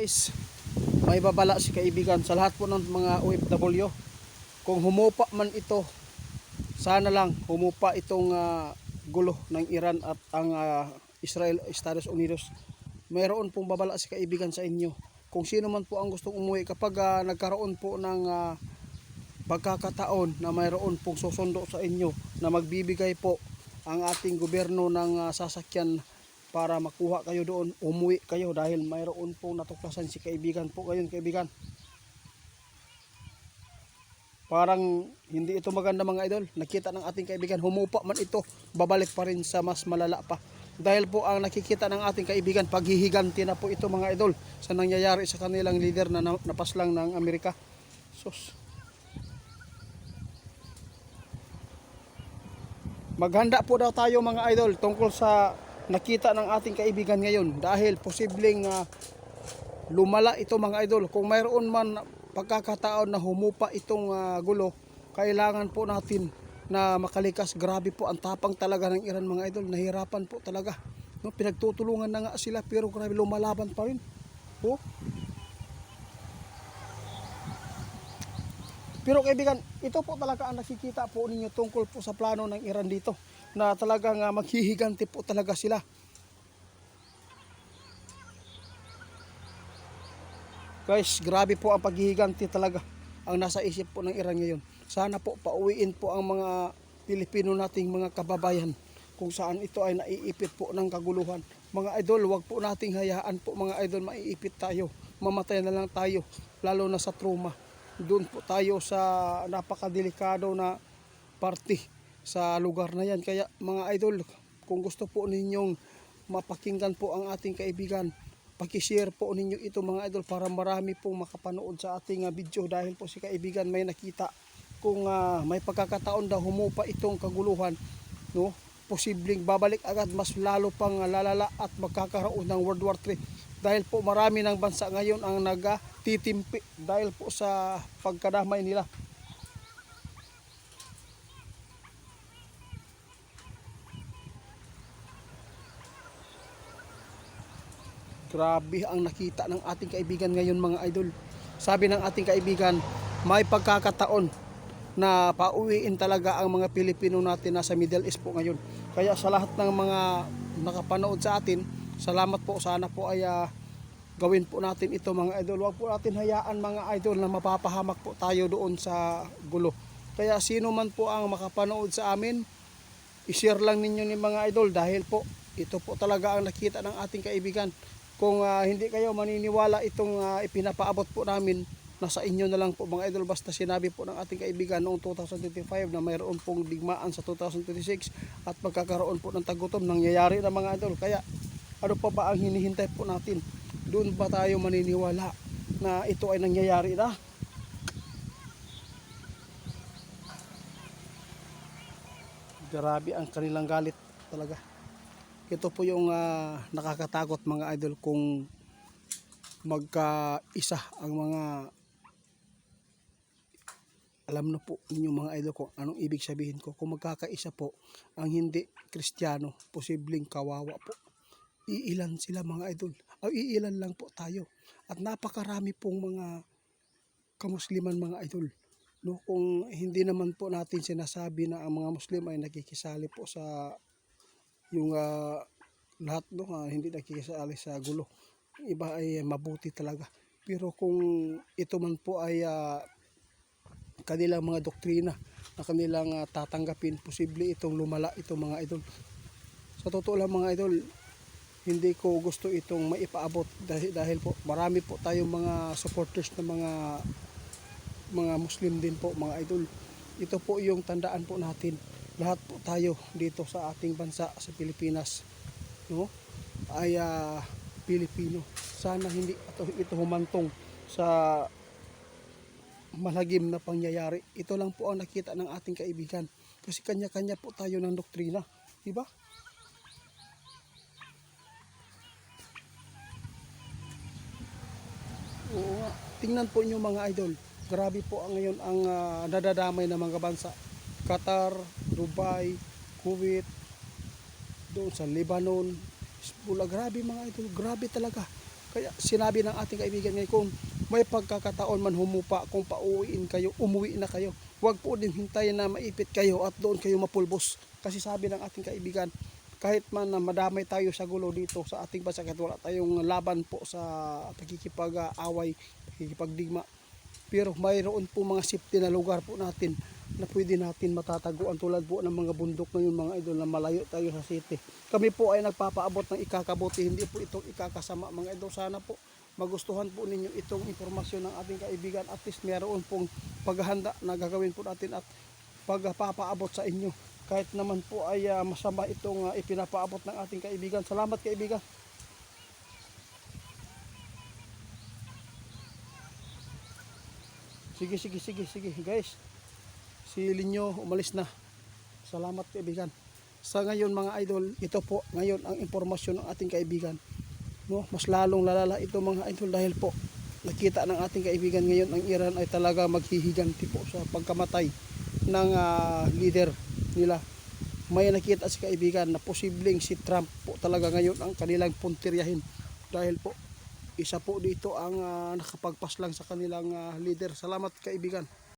Guys, may babala si kaibigan sa lahat po ng mga OFW. Kung humupa man ito, sana lang humupa itong gulo ng Iran at ang Israel, Estados Unidos. Mayroon pong babala si kaibigan sa inyo. Kung sino man po ang gustong umuwi kapag nagkaroon po ng pagkakataon na mayroon pong susundo sa inyo na magbibigay po ang ating gobyerno ng sasakyan para makuha kayo doon, umuwi kayo dahil mayroon pong natuklasan si kaibigan po ngayon kaibigan. Parang hindi ito maganda mga idol. Nakita ng ating kaibigan, humupa man ito, babalik pa rin sa mas malala pa. Dahil po ang nakikita ng ating kaibigan, paghihiganti na po ito mga idol sa nangyayari sa kanilang leader na napaslang ng Amerika. Sus. Maghanda po daw tayo mga idol tungkol sa nakita ng ating kaibigan ngayon dahil posibleng lumala ito mga idol. Kung mayroon man pagkakataon na humupa itong gulo, kailangan po natin na makalikas. Grabe po ang tapang talaga ng Iran mga idol. Nahirapan po talaga, no? Pinagtutulungan na nga sila pero grabe lumalaban pa rin. Oh. Pero kaibigan, ito po talaga ang nakikita po ninyo tungkol po sa plano ng Iran dito, na talagang maghihiganti po talaga sila. Guys, grabe po ang paghihiganti talaga ang nasa isip po ng Iran ngayon. Sana po pauwiin po ang mga Pilipino nating mga kababayan kung saan ito ay naiipit po ng kaguluhan. Mga idol, wag po nating hayaan po mga idol maiipit tayo. Mamatay na lang tayo, lalo na sa trauma. Doon po tayo sa napakadelikado na parte sa lugar na yan. Kaya mga idol, kung gusto po ninyong mapakinggan po ang ating kaibigan, pakishare po ninyo ito mga idol para marami pong makapanood sa ating video. Dahil po si kaibigan may nakita kung may pagkakataon daw humupa itong kaguluhan, no? Posibleng babalik agad, mas lalo pang lalala at magkakaroon ng World War III. Dahil po marami ng bansa ngayon ang nagtitimpi dahil po sa pagkadamay nila. Grabe ang nakita ng ating kaibigan ngayon mga idol. Sabi ng ating kaibigan, may pagkakataon na pauwiin talaga ang mga Pilipino natin na sa Middle East po ngayon. Kaya sa lahat ng mga nakapanood sa atin, salamat po. Sana po ay gawin po natin ito mga idol. Huwag po natin hayaan mga idol na mapapahamak po tayo doon sa gulo. Kaya sino man po ang makapanood sa amin, i-share lang ninyo ni mga idol dahil po ito po talaga ang nakita ng ating kaibigan. Kung hindi kayo maniniwala itong ipinapaabot po namin, nasa inyo na lang po mga idol. Basta sinabi po ng ating kaibigan noong 2025 na mayroon pong digmaan sa 2026 at magkakaroon po ng tagutom, nangyayari na mga idol. Kaya ano pa ba ang hinihintay po natin? Doon ba tayo maniniwala na ito ay nangyayari na? Grabe ang kanilang galit talaga. Ito po yung nakakatakot mga idol, kung magkaisa ang mga, alam na po ninyo mga idol kung anong ibig sabihin ko. Kung magkakaisa po ang hindi Kristiyano, posibleng kawawa po. Iilan sila mga idol, o iilan lang po tayo, at napakarami pong mga kamusliman mga idol, no? Kung hindi naman po natin sinasabi na ang mga Muslim ay nakikisali po sa yung lahat, no, hindi nakikisali sa gulo. Iba ay mabuti talaga, pero kung ito man po ay kanilang mga doktrina na kanilang tatanggapin, posible itong lumala ito mga idol. Sa totoo lang mga idol, hindi ko gusto itong maipaabot dahil po marami po tayong mga supporters na mga Muslim din po mga idol. Ito po yung tandaan po natin, lahat po tayo dito sa ating bansa sa Pilipinas, no, ay Pilipino. Sana hindi ito humantong sa malagim na pangyayari. Ito lang po ang nakita ng ating kaibigan, kasi kanya-kanya po tayo ng doktrina, di ba? Oo nga. Tingnan po niyo mga idol. Grabe po ang ngayon ang nadadamay ng mga bansa. Qatar, Dubai, Kuwait, doon sa Lebanon, Hezbollah. Grabe mga idol. Grabe talaga. Kaya sinabi ng ating kaibigan ngayon, kung may pagkakataon man humupa, kung pauwiin kayo, umuwi na kayo. Huwag po din hintayin na maipit kayo at doon kayo mapulbos. Kasi sabi ng ating kaibigan, kahit man na madamay tayo sa gulo dito sa ating bansa, kahit wala tayong laban po sa pagkikipag-away, pagkikipagdigma, pero mayroon po mga safety na lugar po natin na pwede natin matataguan, tulad po ng mga bundok na yun mga idol, na malayo tayo sa city. Kami po ay nagpapaabot ng ikakabuti, hindi po itong ikakasama mga idol. Sana po magustuhan po ninyo itong impormasyon ng ating kaibigan. At least meron pong paghahanda na gagawin po natin at pagpapaabot sa inyo. Kahit naman po ay masama itong ipinapaabot ng ating kaibigan. Salamat kaibigan. Sige guys. Si Linyo umalis na. Salamat kaibigan. Sa ngayon mga idol, ito po ngayon ang impormasyon ng ating kaibigan. No, mas lalong lalala ito mga idol dahil po nakita ng ating kaibigan ngayon ang Iran ay talaga maghihiganti po sa pagkamatay ng leader nila. May nakita si kaibigan na posibleng si Trump po talaga ngayon ang kanilang puntiryahin dahil po isa po dito ang nakapagpaslang sa kanilang leader. Salamat kaibigan.